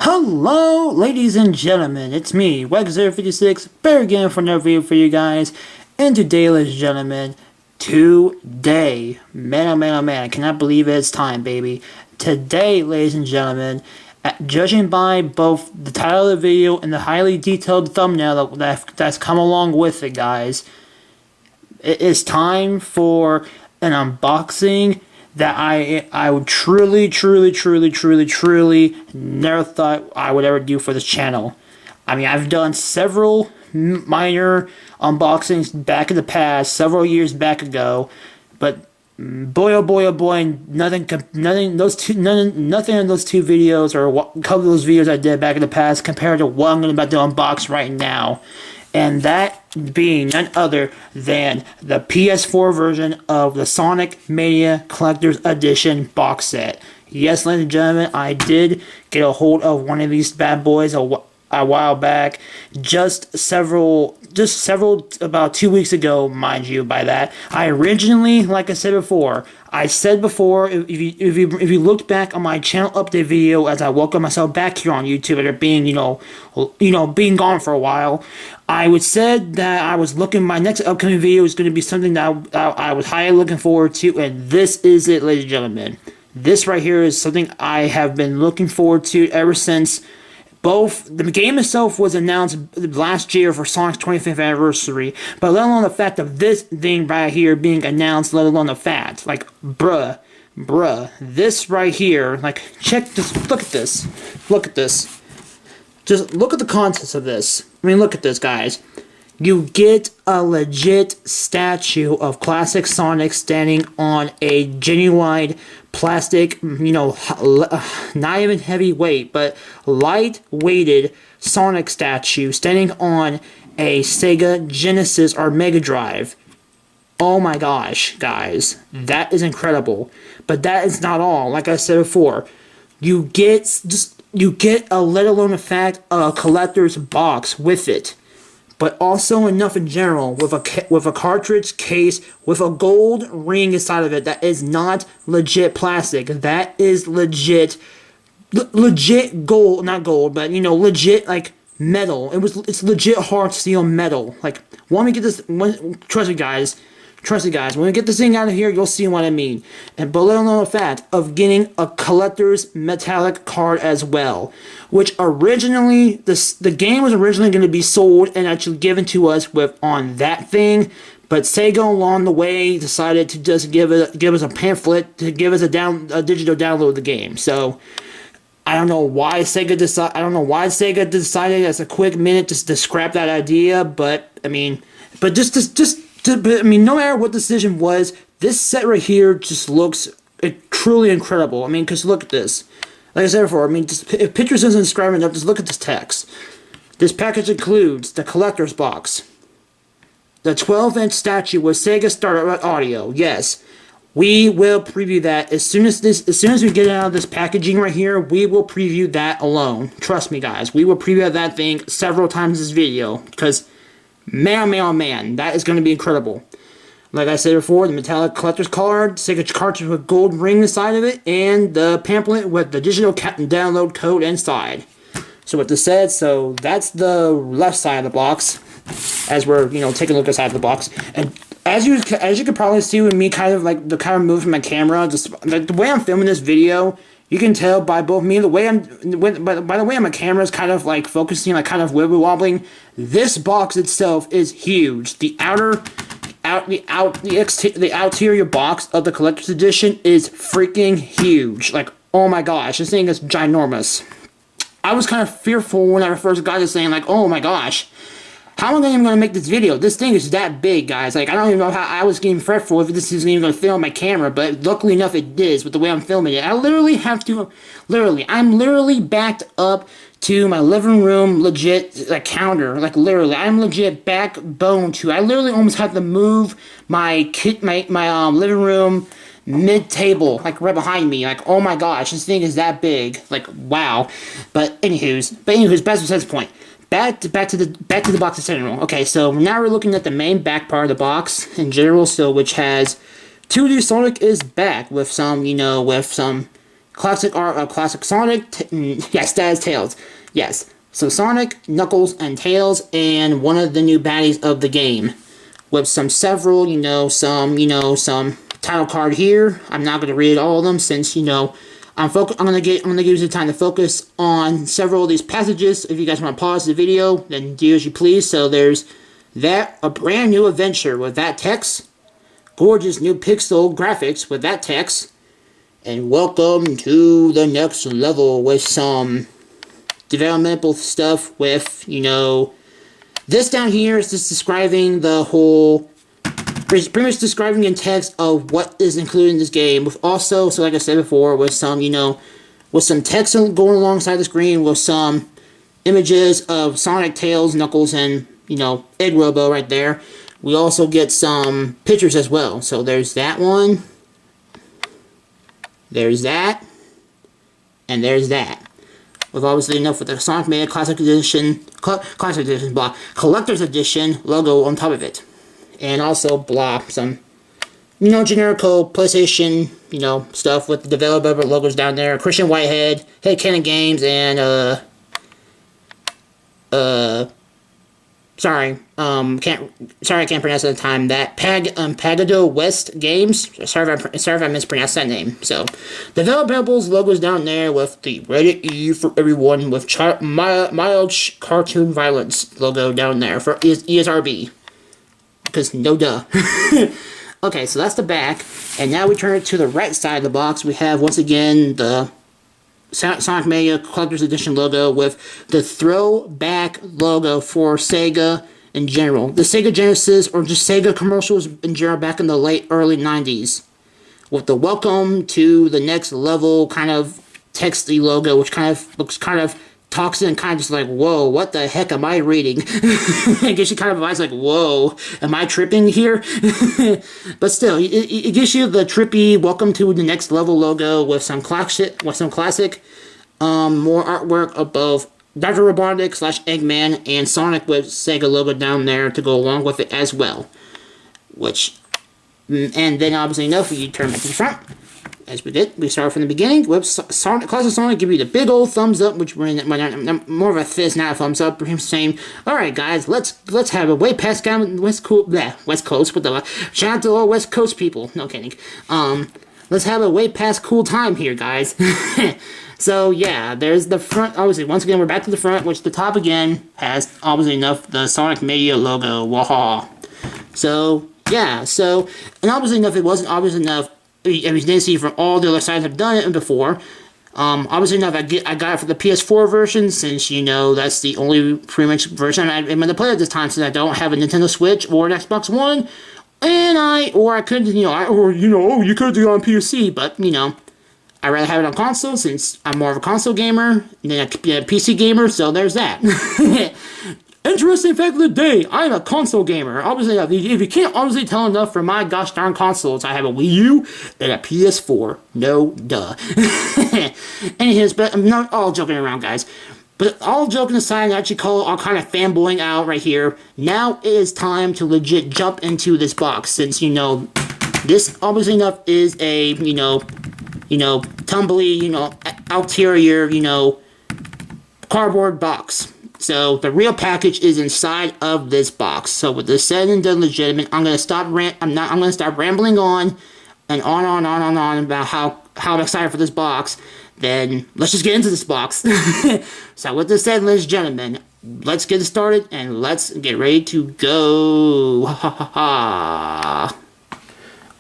Hello, ladies and gentlemen, it's me, Webkinzdare56, back again for another video for you guys. And today, ladies and gentlemen, man oh man oh man, I cannot believe it's time, baby. Today, ladies and gentlemen, judging by both the title of the video and the highly detailed thumbnail that's come along with it, guys, it is time for an unboxing that I would truly never thought I would ever do for this channel. I mean, I've done several minor unboxings back in the past, several years back ago, but boy oh boy, nothing in those two videos or a couple of those videos I did back in the past compared to what I'm about to unbox right now. And that being none other than the PS4 version of the Sonic Mania Collector's Edition box set. Yes, ladies and gentlemen, I did get a hold of one of these bad boys a while back, just several about 2 weeks ago, mind you. By that, I originally, like I said before, if you looked back on my channel update video as I welcome myself back here on YouTube after being being gone for a while, I would said that I was looking, my next upcoming video is going to be something that I was highly looking forward to, and this is it, ladies and gentlemen. This right here is something I have been looking forward to ever since. Both the game itself was announced last year for Sonic's 25th anniversary, but let alone the fact of this thing right here being announced, let alone the fact, like, bruh, this right here, like, look at this, just look at the contents of this. I mean, look at this, guys. You get a legit statue of classic Sonic standing on a genuine plastic, not even heavyweight, but light-weighted Sonic statue standing on a Sega Genesis or Mega Drive. Oh my gosh, guys, that is incredible. But that is not all. Like I said before, you get a, let alone the fact, a collector's box with it. But also enough in general, with a cartridge case with a gold ring inside of it that is not legit plastic. That is legit gold, not gold, but legit like metal. It's legit hard steel metal. Like, when we get this, trust me guys, when we get this thing out of here, you'll see what I mean. And but let alone the fact of getting a collector's metallic card as well, which originally, the game was originally going to be sold and actually given to us on that thing, but Sega along the way decided to just give us a pamphlet to give us a digital download of the game. So I don't know why Sega decided as a quick minute just to scrap that idea, but I mean, no matter what the decision was, this set right here just looks truly incredible. I mean, because look at this. Like I said before, I mean, if pictures isn't describing enough, just look at this text. This package includes the collector's box, the 12-inch statue with Sega Starter audio. Yes, we will preview that as soon as we get it out of this packaging right here. We will preview that alone. Trust me, guys. We will preview that thing several times this video because, man, oh man, that is going to be incredible. Like I said before, the metallic collector's card, Sega cartridge with gold ring inside of it, and the pamphlet with the digital download code inside. So with this said, so that's the left side of the box, as we're taking a look inside the box. And as you can probably see with me kind of moving my camera, just like the way I'm filming this video, you can tell by both me and by the way my camera is kind of like focusing, like kind of wibbly wobbling. This box itself is huge. The exterior box of the collector's edition is freaking huge. Like, oh my gosh, this thing is ginormous. I was kind of fearful when I first got this thing, like, oh my gosh, how am I even going to make this video? This thing is that big, guys. Like, I don't even know how I was getting fretful if this isn't even going to film my camera, but luckily enough it is with the way I'm filming it. I literally have to, I'm literally backed up to my living room legit counter, like literally, I'm legit backbone to. I literally almost had to move my living room mid table, like right behind me. Like, oh my gosh, this thing is that big. Like, wow. But anywho's, best besides the point. Back to the box in general. Okay, so now we're looking at the main back part of the box in general. So which has 2D Sonic is back with some classic art of classic Sonic. Yes, that is Tails. Yes. So Sonic, Knuckles, and Tails, and one of the new baddies of the game. With some title card here. I'm not gonna read all of them since, I'm gonna give you the time to focus on several of these passages. If you guys want to pause the video, then do as you please. So there's that, a brand new adventure with that text, gorgeous new pixel graphics with that text, and welcome to the next level with some developmental stuff with, this down here is just describing the whole, pretty much describing in text of what is included in this game, with also, so like I said before, with some, with some text going alongside the screen, with some images of Sonic, Tails, Knuckles, and, Egg Robo right there. We also get some pictures as well. So there's that one, there's that, and there's that. With obviously enough with the Sonic Mania Classic Edition, Collector's Edition logo on top of it. And also, some, generical PlayStation, stuff with the developer logos down there. Christian Whitehead, Head Cannon Games, and, sorry, I can't pronounce it at the time. That Pagado West Games. Sorry if I mispronounced that name. So, developables logos down there with the rated E for everyone with mild cartoon violence logo down there for ESRB. Because no duh. Okay, so that's the back, and now we turn it to the right side of the box. We have once again the Sonic Mania Collector's Edition logo with the throwback logo for Sega in general. The Sega Genesis, or just Sega commercials in general back in the early 90s. With the welcome to the next level kind of texty logo, which kind of looks kind of toxic and kind of just like, whoa, what the heck am I reading? It gives you kind of a vibe like, whoa, am I tripping here? But still, it gives you the trippy welcome to the next level logo with some classic, more artwork of both Dr. Robotnik / Eggman and Sonic with Sega logo down there to go along with it as well. And then obviously enough, you turn back to the front. As we did, we started from the beginning with Classic Sonic, give you the big old thumbs up, which we're in more of a fist, not a thumbs up. We're saying, all right, guys, let's have a way past West Coast with the shout out to all West Coast people. No kidding. Let's have a way past cool time here, guys. So yeah, there's the front. Obviously, once again, we're back to the front, which the top again has obviously enough the Sonic Mania logo. Waha. So yeah, and obviously enough, it wasn't obvious enough. If you didn't see from all the other sides I've done it before. Obviously enough, I got it for the PS4 version, since, that's the only pretty much version I'm going to play at this time, since I don't have a Nintendo Switch or an Xbox One, and I could, you could do it on PC, but, I'd rather have it on console, since I'm more of a console gamer than a PC gamer, so there's that. Interesting fact of the day, I'm a console gamer. Obviously, if you can't obviously tell enough from my gosh darn consoles, I have a Wii U and a PS4. No duh. Anyways, but I'm not all joking around, guys. But all joking aside, and actually all kind of fanboying out right here, now it is time to legit jump into this box, since, this obviously enough is a, tumbly, exterior, cardboard box. So the real package is inside of this box. So with this said and done legitimate, I'm gonna stop rambling on and on about how I'm excited for this box. Then let's just get into this box. So with this said, ladies and gentlemen, let's get it started and let's get ready to go.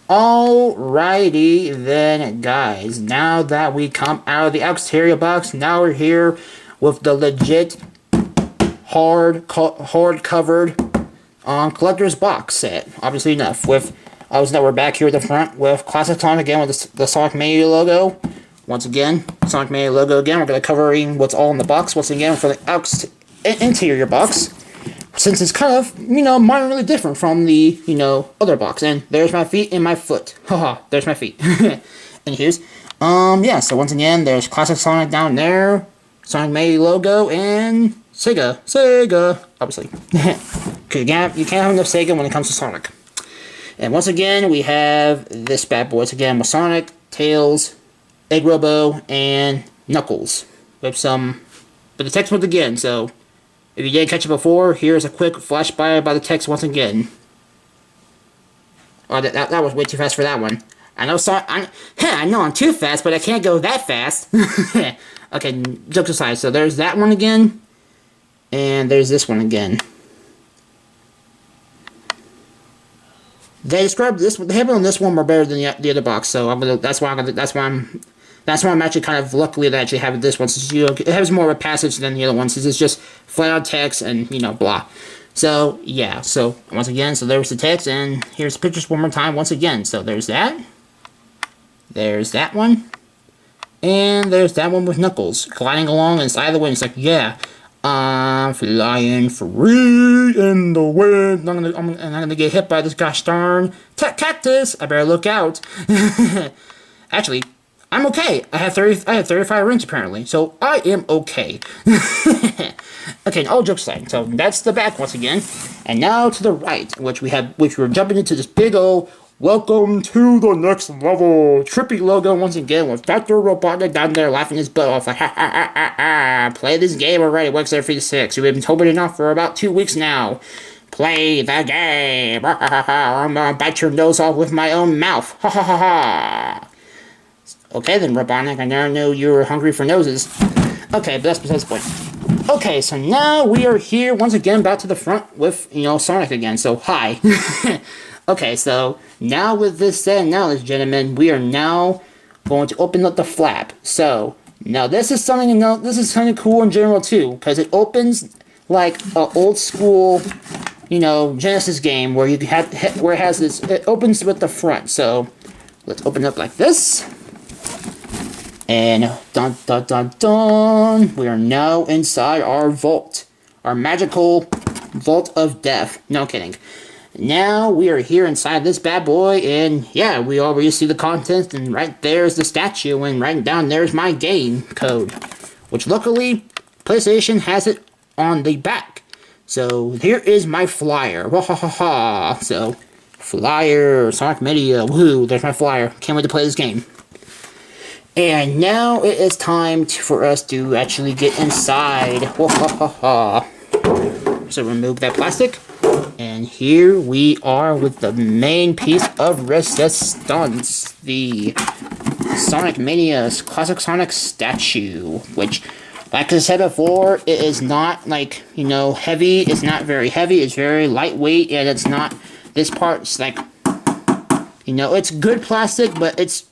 Alrighty then, guys. Now that we come out of the exterior box, now we're here with the legit hard covered collector's box set. Obviously enough. We're back here at the front with Classic Sonic again with the Sonic Mania logo. Once again, Sonic Mania logo again. We're going to covering what's all in the box once again for the interior box, since it's kind of, minorly different from the, other box. And there's my feet and my foot. Haha, there's my feet. And here's, yeah, so once again, there's Classic Sonic down there, Sonic Mania logo, and Sega, obviously. Because you can't have enough Sega when it comes to Sonic. And once again, we have this bad boy again with Sonic, Tails, Egg Robo, and Knuckles. With the text once again, so if you didn't catch it before, here's a quick flash by the text once again. Oh, that was way too fast for that one. I know, I know I'm too fast, but I can't go that fast. Okay, jokes aside, so there's that one again, and there's this one again. They described this. The handle on this one were better than the other box, so that's why I'm actually kind of luckily that I actually have this one, since it has more of a passage than the other one, since it's just flat out text and blah. So yeah, so once again, so there's the text, and here's the pictures one more time once again. So there's that one, and there's that one with Knuckles gliding along inside the wind. It's like, yeah, I'm flying free in the wind. I'm gonna get hit by this gosh darn cactus. I better look out. Actually, I'm okay. I have 35 rings apparently, so I am okay. Okay, all jokes aside, so that's the back once again, and now to the right, which we're jumping into this big old "Welcome to the next level" trippy logo once again, with Dr. Robotnik down there laughing his butt off like, ha ha ha ha ha, play this game already, Webkinzdare56. We've been hoping enough for about 2 weeks now. Play the game, ha ha ha ha, I'm gonna bite your nose off with my own mouth, ha ha ha ha. Okay then, Robotnik, I never knew you were hungry for noses. Okay, but that's besides the point. Okay, so now we are here once again back to the front with, Sonic again, so hi. Okay, so now with this said, now ladies and gentlemen, we are now going to open up the flap. So, now this is something cool in general too, because it opens like an old school, Genesis game where it opens with the front. So, let's open it up like this. And dun dun dun dun, we are now inside our vault. Our magical vault of death. No kidding. Now we are here inside this bad boy, and yeah, we already see the contents, and right there's the statue, and right down there's my game code. Which luckily, PlayStation has it on the back. So here is my flyer. Wah ha ha ha. So, flyer, Sonic Mania, woohoo, there's my flyer. Can't wait to play this game. And now it is time for us to actually get inside. Wah ha ha ha. So remove that plastic. And here we are with the main piece of resistance. The Sonic Mania's Classic Sonic statue. Which, like I said before, it is not like, heavy. It's not very heavy. It's very lightweight. And it's not, this part's like, it's good plastic, but it's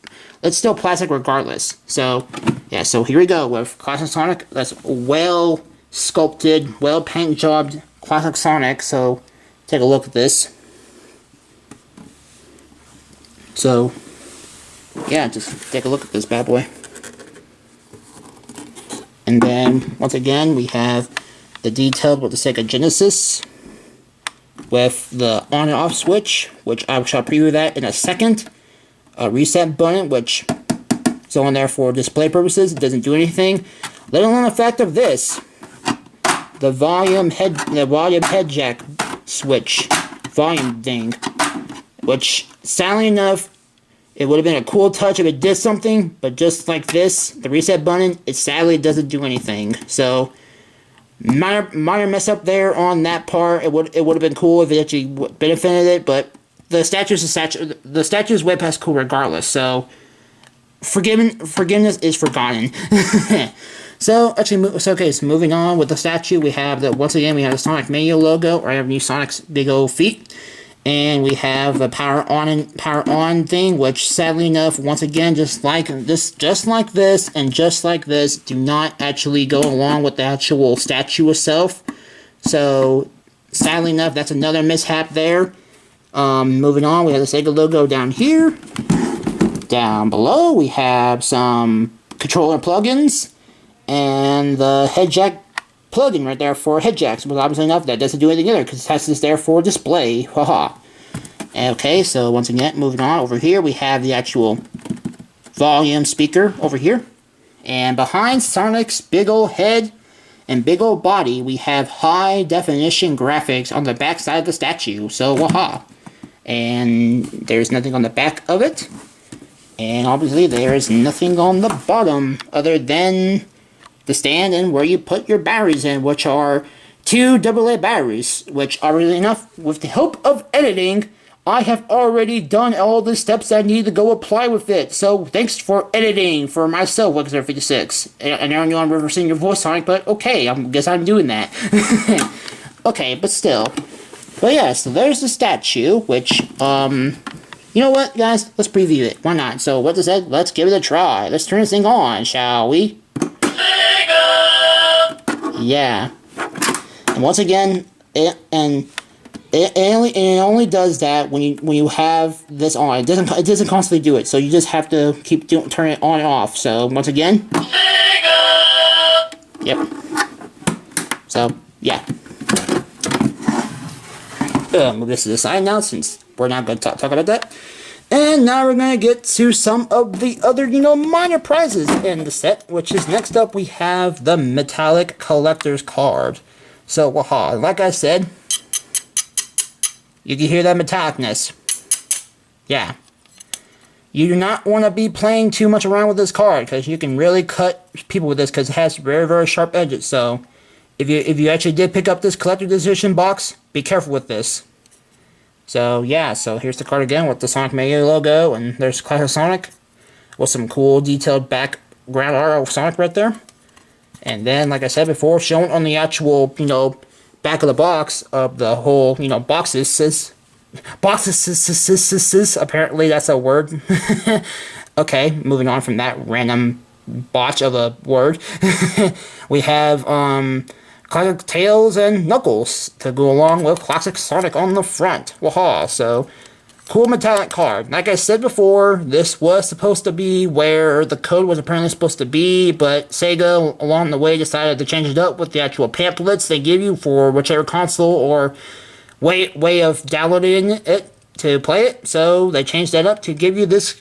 still plastic regardless. So, yeah, so here we go with Classic Sonic. That's well sculpted, well paint jobbed Classic Sonic. So, take a look at this. So, yeah, just take a look at this bad boy. And then, once again, we have the detailed with the Sega Genesis with the on and off switch, which I shall preview that in a second. A reset button, which is on there for display purposes. It doesn't do anything. Let alone the fact of this, the volume head jack switch, volume thing, which sadly enough, it would have been a cool touch if it did something, but just like this, the reset button, it sadly doesn't do anything. So minor mess up there on that part. It would have been cool if it actually benefited it, but the statue's way past cool regardless, so forgiveness is forgotten. So moving on with the statue, we have once again we have the Sonic Mania logo, or I have new Sonic's big old feet, and we have the power on thing, which sadly enough, once again, just like this, do not actually go along with the actual statue itself. So sadly enough, that's another mishap there. Moving on, we have the Sega logo down here. Down below, we have some controller plugins and the head jack plugin right there for head jacks. But obviously enough, that doesn't do anything either because it has this there for display. Haha. Okay, so once again, moving on over here, we have the actual volume speaker over here. And behind Sonic's big old head and big old body, we have high definition graphics on the back side of the statue. So, waha. And there's nothing on the back of it. And obviously there is nothing on the bottom other than the stand and where you put your batteries in, which are 2 AA batteries, which, oddly enough, with the help of editing, I have already done all the steps I need to go apply with it. So thanks for editing for myself, Webkinzdare56. And I know I'm reversing your voice, Sonic, but okay, I guess I'm doing that. Okay, but still. But yeah, so there's the statue, which, you know what, guys? Let's preview it. Why not? So, what does that? Let's give it a try. Let's turn this thing on, shall we? Yeah. And once again, it only does that when you have this on. It doesn't constantly do it, so you just have to keep turn it on and off. So once again, yep. So yeah. Move this to the side now, since we're not going to talk about that. And now we're going to get to some of the other, minor prizes in the set, which is next up we have the Metallic Collector's Card. So, like I said, you can hear that metallicness. Yeah. You do not want to be playing too much around with this card, because you can really cut people with this, because it has very, very sharp edges. So, if you actually did pick up this collector's edition box, be careful with this. So yeah, so here's the card again with the Sonic Mania logo, and there's Classic Sonic with some cool detailed background art of Sonic right there. And then, like I said before, shown on the actual, back of the box of the whole, boxes, apparently that's a word. Okay, moving on from that random botch of a word. We have, Classic Tails and Knuckles to go along with Classic Sonic on the front. Waha, so cool metallic card. Like I said before, this was supposed to be where the code was apparently supposed to be, but Sega along the way decided to change it up with the actual pamphlets they give you for whichever console or way of downloading it to play it. So they changed that up to give you this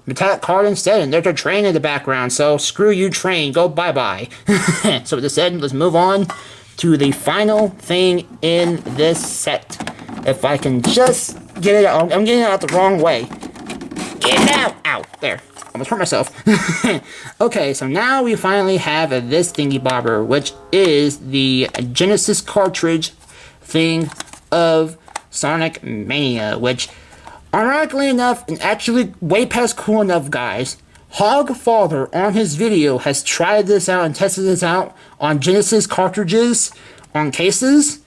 metallic card instead, and there's a train in the background, so screw you, train, go bye-bye. So with this said, let's move on to the final thing in this set. If I can just get it out. I'm getting it out the wrong way. Get it out! Ow, there. Almost hurt myself. Okay, so now we finally have this thingy bobber, which is the Genesis cartridge thing of Sonic Mania, which, ironically enough, and actually way past cool enough, guys, Hogfather on his video has tried this out and tested this out on Genesis cartridges, on cases.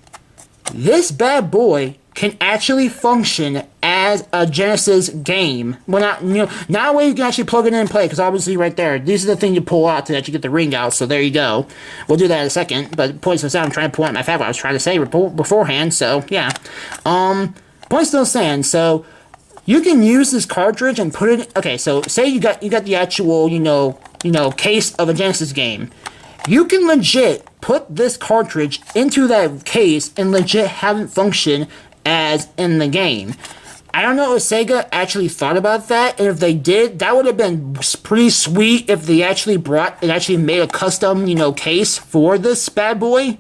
This bad boy can actually function as a Genesis game. Well, not where you can actually plug it in and play, because obviously right there, these are the things you pull out to actually get the ring out, so there you go. We'll do that in a second, but point still I'm trying to pull out my fact what I was trying to say beforehand, so yeah. Point still stands, so you can use this cartridge and put it. Okay, so say you got the actual case of a Genesis game. You can legit put this cartridge into that case and legit have it function as in the game. I don't know if Sega actually thought about that, and if they did, that would have been pretty sweet if they actually made a custom case for this bad boy.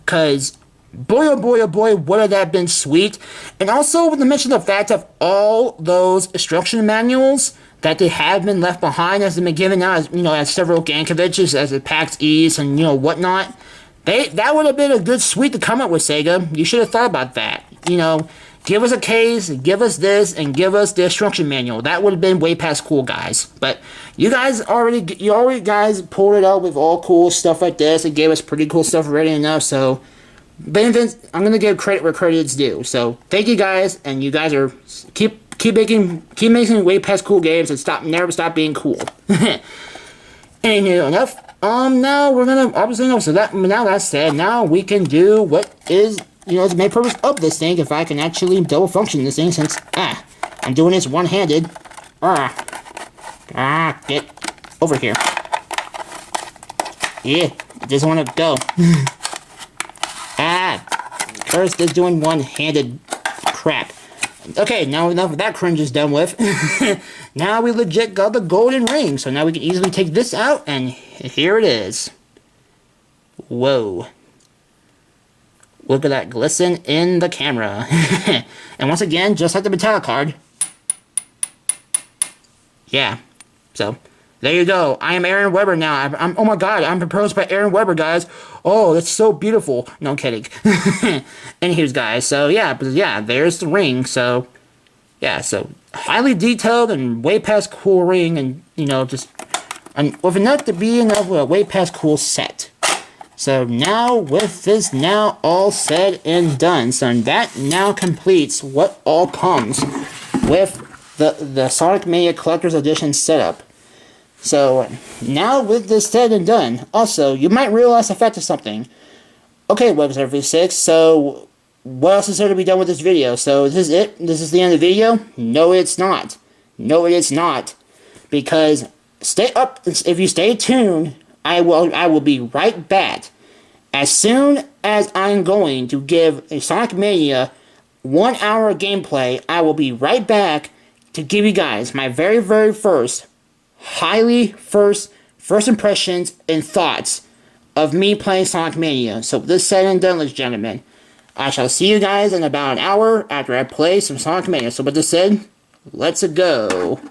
Cause boy, oh boy, oh boy, would have that been sweet. And also, with the mention of the fact of all those instruction manuals that they have been left behind as they've been given out, as several Gankoviches, as the PAX E's and, whatnot. That would have been a good sweet to come up with, Sega. You should have thought about that. Give us a case, give us this, and give us the instruction manual. That would have been way past cool, guys. But you already pulled it out with all cool stuff like this and gave us pretty cool stuff already enough, so I'm gonna give credit where credit is due. So thank you guys, and you guys are keep making way past cool games and never stop being cool. Anywho, enough. Now we're gonna obviously know. So now that said, now we can do what is the main purpose of this thing. If I can actually double function this thing, since I'm doing this one-handed. Get over here. Yeah, it doesn't want to go. First is doing one-handed crap. Okay, now enough of that cringe is done with. Now we legit got the golden ring, so now we can easily take this out, and here it is. Whoa. Look at that glisten in the camera. And once again, just like the metallic card, yeah. So, there you go. I am Aaron Weber now. Oh my god, I'm proposed by Aaron Weber, guys. Oh, that's so beautiful. No, I'm kidding. Anyways, guys, so yeah, but yeah, there's the ring. So, yeah, so highly detailed and way past cool ring, and you know, just and with enough to be enough with a way past cool set. So now, with this now all said and done, so that now completes what all comes with the Sonic Mania Collector's Edition setup. So, now with this said and done, also, you might realize the fact of something. Okay, Webkinzdare56, so what else is there to be done with this video? So, this is it? This is the end of the video? No, it's not. No, it is not. Because, stay up, if you stay tuned, I will be right back. As soon as I'm going to give a Sonic Mania 1 hour gameplay, I will be right back to give you guys my very, very first first impressions and thoughts of me playing Sonic Mania. So with this said and done, ladies and gentlemen, I shall see you guys in about an hour after I play some Sonic Mania. So with this said, let's go.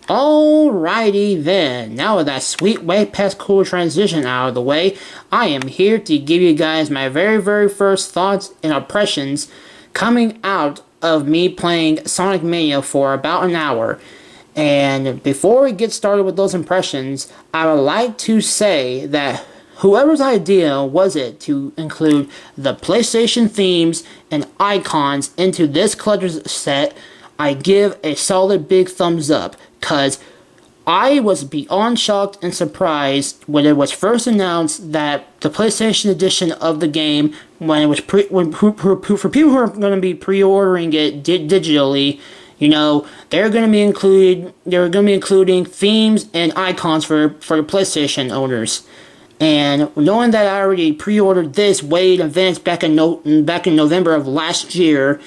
Alrighty then, now with that sweet way past cool transition out of the way, I am here to give you guys my very, very first thoughts and impressions coming out of me playing Sonic Mania for about an hour. And before we get started with those impressions, I would like to say that whoever's idea was it to include the PlayStation themes and icons into this collector's set, I give a solid big thumbs up, because I was beyond shocked and surprised when it was first announced that the PlayStation edition of the game, when it was for people who are going to be pre-ordering it digitally, you know, they're going to be including themes and icons for the PlayStation owners. And knowing that I already pre-ordered this way in advance back in November of last year,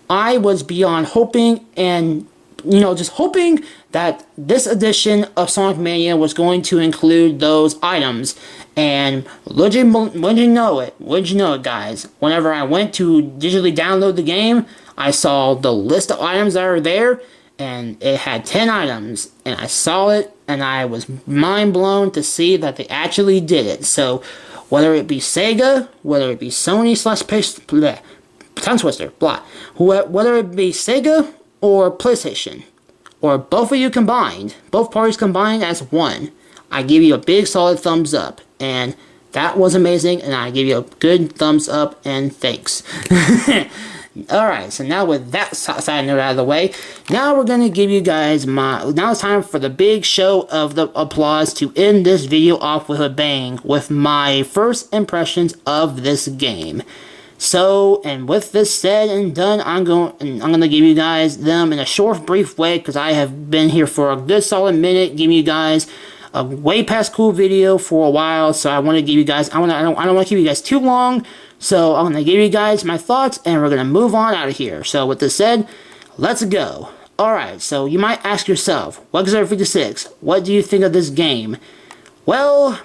I was beyond hoping and, you know, just hoping that this edition of Sonic Mania was going to include those items. And would you know it, guys? Whenever I went to digitally download the game, I saw the list of items that are there, and it had 10 items. And I saw it, and I was mind blown to see that they actually did it. So, whether it be Sega, whether it be Sony tongue twister, blah. Whether it be Sega or PlayStation, or both of you combined, both parties combined as one, I give you a big solid thumbs up. And that was amazing, and I give you a good thumbs up and thanks. Alright, so now with that side note out of the way, now we're going to give you guys now it's time for the big show of the applause to end this video off with a bang, with my first impressions of this game. So, and with this said and done, I'm going to give you guys them in a short, brief way, because I have been here for a good solid minute, giving you guys a way past cool video for a while. So I want to give you guys, I don't want to keep you guys too long. So I'm going to give you guys my thoughts, and we're going to move on out of here. So with this said, let's go. Alright, so you might ask yourself, Webkinzdare56, what do you think of this game? Well,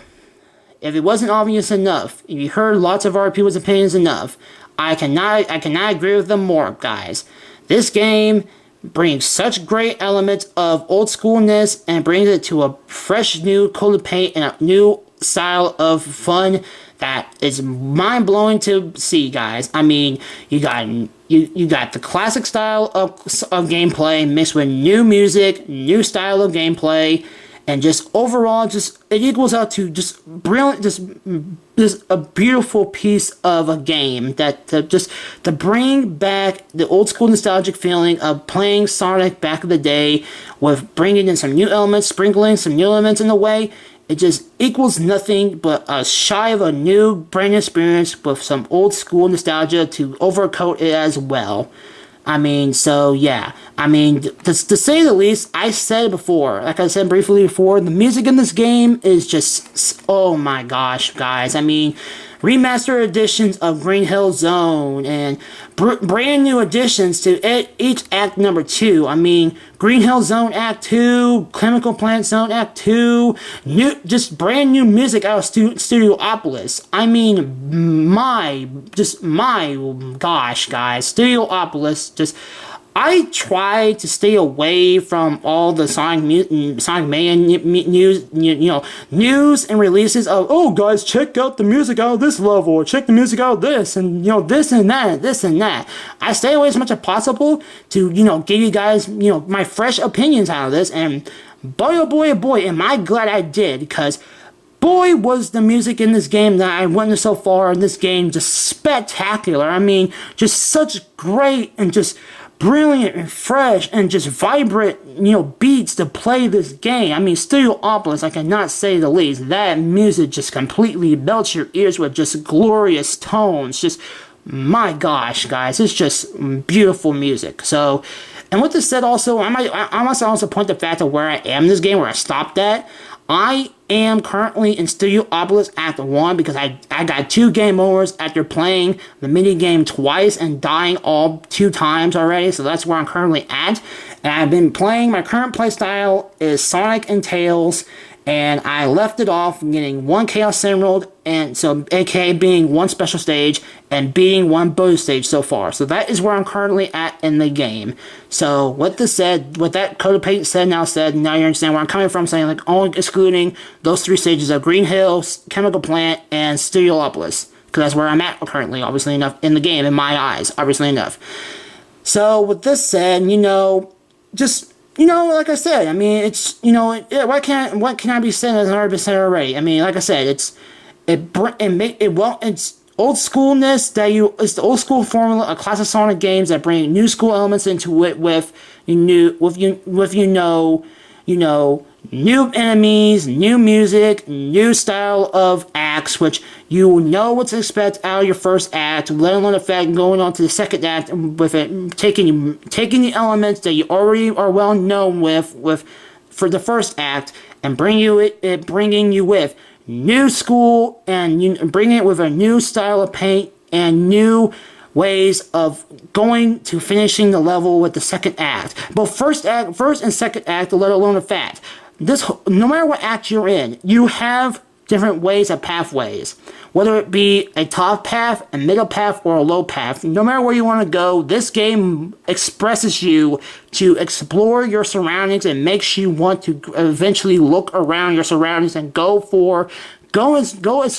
if it wasn't obvious enough, if you heard lots of other people's opinions enough, I cannot agree with them more, guys. This game brings such great elements of old schoolness and brings it to a fresh new coat of paint and a new style of fun that is mind-blowing to see, guys. I mean, you got the classic style of gameplay mixed with new music, new style of gameplay, and just overall, it equals out to just brilliant, just a beautiful piece of a game that to bring back the old school nostalgic feeling of playing Sonic back in the day, with bringing in some new elements, sprinkling some new elements in the way. It just equals nothing but a shy of a new brand new experience with some old school nostalgia to overcoat it as well. I mean, so yeah. I mean, to say the least, I said it before, like I said briefly before, the music in this game is just, oh my gosh, guys. I mean, remastered editions of Green Hill Zone, and brand new additions to each Act number 2. I mean, Green Hill Zone Act 2, Chemical Plant Zone Act 2, just brand new music out of Studiopolis. I mean, my gosh, guys, Studiopolis just... I try to stay away from all the Sonic Mania news and releases of, oh guys, check out the music out of this level, or check the music out of this, and this and that. I stay away as much as possible to give you guys my fresh opinions out of this, and boy oh boy oh boy am I glad I did, because boy, was the music in this game that I witnessed so far in this game just spectacular. I mean, just such great and just brilliant and fresh and just vibrant, beats to play this game. I mean, Studiopolis, I cannot say the least. That music just completely melts your ears with just glorious tones. Just, my gosh, guys, it's just beautiful music. So, and with this said, also, I must also point the fact of where I am in this game, where I stopped at. I am currently in Studiopolis Act 1 because I got 2 game overs after playing the mini game twice and dying all 2 times already, so that's where I'm currently at. And I've been playing, my current playstyle is Sonic and Tails, and I left it off getting 1 Chaos Emerald, and so aka being 1 special stage and beating 1 bonus stage so far. So that is where I'm currently at in the game. So with that Code of Paint said, now you understand where I'm coming from, saying like only excluding those 3 stages of Green Hill, Chemical Plant, and Studiopolis, because that's where I'm at currently, obviously enough, in the game, in my eyes, obviously enough. So with this said, just like I said, I mean, it's, what can I be saying that's already been said already? I mean, like I said, it's old schoolness it's the old school formula of classic Sonic games that bring new school elements into it with new new enemies, new music, new style of acts, which you know what to expect out of your first act, let alone the fact going on to the second act with it taking the elements that you already are well known with for the first act and bringing you with new school and bringing it with a new style of paint and new ways of going to finishing the level with the second act. Both first and second act, let alone the fact. No matter what act you're in, you have different ways of pathways. Whether it be a top path, a middle path, or a low path, no matter where you want to go, this game expresses you to explore your surroundings and makes you want to eventually look around your surroundings and go as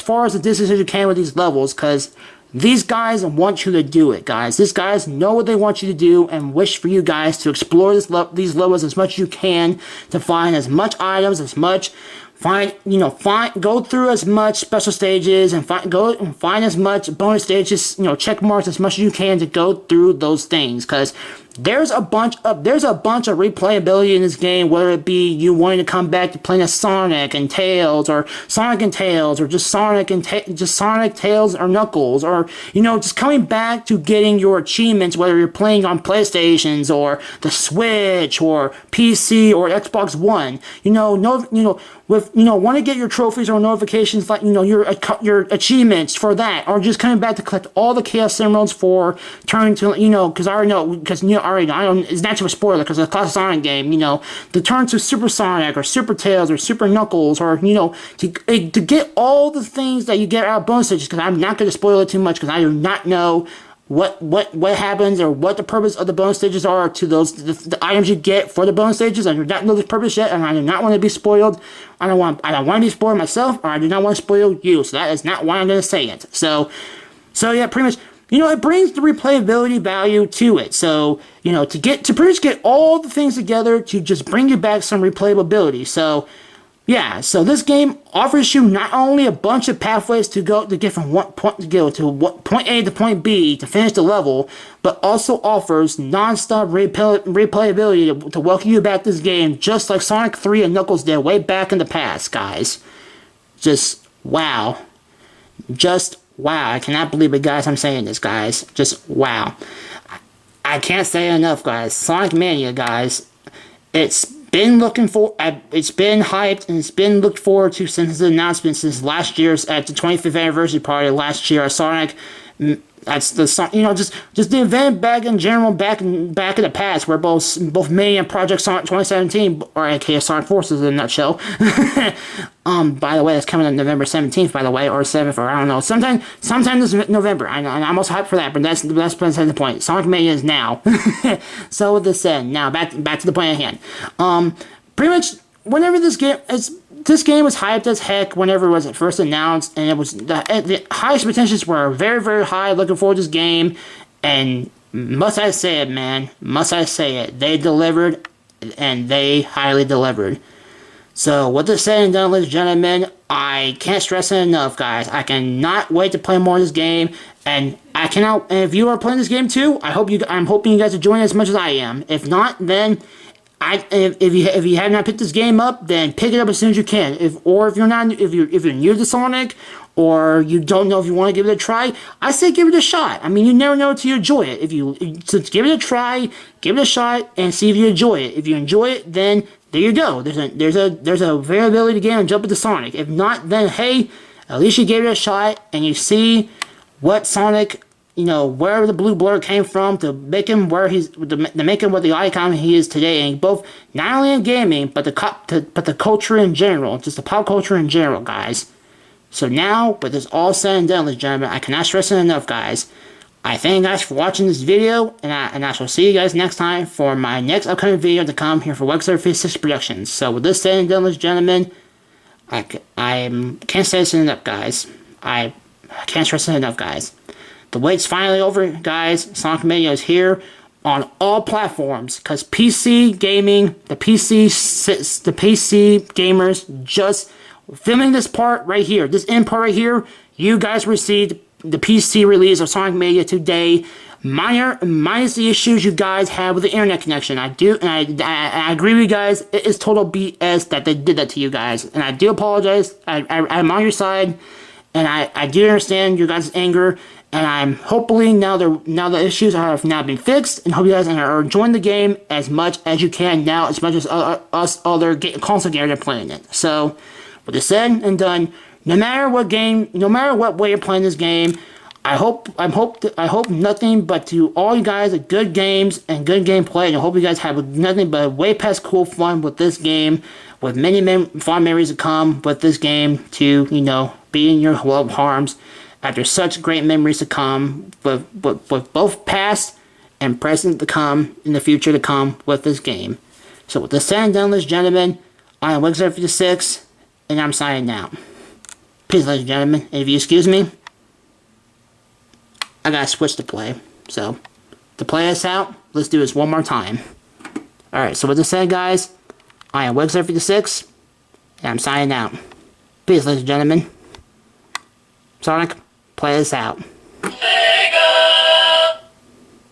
far as the distance as you can with these levels, because these guys want you to do it, guys. These guys know what they want you to do and wish for you guys to explore these levels as much as you can, to find as much items, go through as much special stages and find as much bonus stages, check marks as much as you can to go through those things, because there's a bunch of replayability in this game, whether it be you wanting to come back to playing as Sonic and Tails, or just Sonic, Tails, or Knuckles, or just coming back to getting your achievements, whether you're playing on PlayStations or the Switch or PC or Xbox One. Want to get your trophies or notifications, like your achievements for that, or just coming back to collect all the Chaos Emeralds for turning to because I already know. It's not too much spoiler because it's a classic Sonic game, to turn to Super Sonic or Super Tails or Super Knuckles, or, to get all the things that you get out of bonus stages, because I'm not going to spoil it too much because I do not know what happens or what the purpose of the bonus stages are to the items you get for the bonus stages. I do not know the purpose yet, and I do not want to be spoiled. I don't want to be spoiled myself, or I do not want to spoil you, so that is not why I'm going to say it. So yeah, pretty much, it brings the replayability value to it. So, to pretty much get all the things together to just bring you back some replayability. So, yeah, so this game offers you not only a bunch of pathways to get from point A to point B to finish the level, but also offers non-stop replayability to welcome you back to this game, just like Sonic 3 and Knuckles did way back in the past, guys. Just wow. Wow, I cannot believe it, guys. I'm saying this, guys. Just wow. I can't say it enough, guys. Sonic Mania, guys. It's been looking for. It's been hyped and it's been looked forward to since the announcement since last year's at the 25th anniversary party last year. Sonic. That's the just the event back in general back in the past where both Mania and Project Sonic 2017 or aka Sonic Forces in a nutshell. By the way, that's coming on November 17th, by the way, or 7th, or I don't know. Sometime this November. I'm also hyped for that, but that's beside the point. Sonic Mania is now. So with this said, now back to the point at hand. Pretty much whenever this game was hyped as heck whenever it was first announced, and it was the highest potentials were very, very high. Looking forward to this game, and must I say it, man? Must I say it? They delivered, and they highly delivered. So with this said and done, ladies and gentlemen, I can't stress it enough, guys. I cannot wait to play more of this game, and I cannot. And if you are playing this game too, I'm hoping you guys are enjoying it as much as I am. If not, then if you have not picked this game up, then pick it up as soon as you can. If you're new to Sonic, or you don't know if you want to give it a try, I say give it a shot. I mean, you never know till you enjoy it. So give it a try, give it a shot, and see if you enjoy it. If you enjoy it, then there you go. There's a variability to get and jump into Sonic. If not, then hey, at least you gave it a shot and you see what Sonic, where the blue blur came from to make him make him what the icon he is today, and both not only in gaming but the culture in general, just the pop culture in general, guys. So now, with this all said and done, ladies and gentlemen, I cannot stress it enough, guys. I thank you guys for watching this video, and I shall see you guys next time for my next upcoming video to come here for Webkinzdare56 Productions. So with this said and done, ladies and gentlemen, I can't stress it enough, guys. I can't stress it enough, guys. The wait's finally over, guys. Sonic Mania is here on all platforms, because PC gaming, the PC gamers, just filming this part right here, this end part right here, you guys received the PC release of Sonic Mania today, minus the issues you guys have with the internet connection. I agree with you guys. It is total BS that they did that to you guys, and I do apologize. I'm on your side, and I do understand your guys' anger. And I'm hopefully now the issues have now been fixed, and hope you guys are enjoying the game as much as you can now, as much as us other console gamers are playing it. So, with this said and done, no matter what way you're playing this game, I hope nothing but to all you guys good games and good gameplay, and I hope you guys have nothing but way past cool fun with this game, with many fun memories to come with this game to be in your loved arms. After such great memories to come, with both past and present to come, in the future to come with this game. So with this said and done, ladies and gentlemen, I am Webkinzdare56, and I'm signing out. Peace, ladies and gentlemen. And if you excuse me, I gotta switch to play. So, to play us out, let's do this one more time. Alright, so with this said, guys, I am Webkinzdare56, and I'm signing out. Peace, ladies and gentlemen. Sonic, play this out.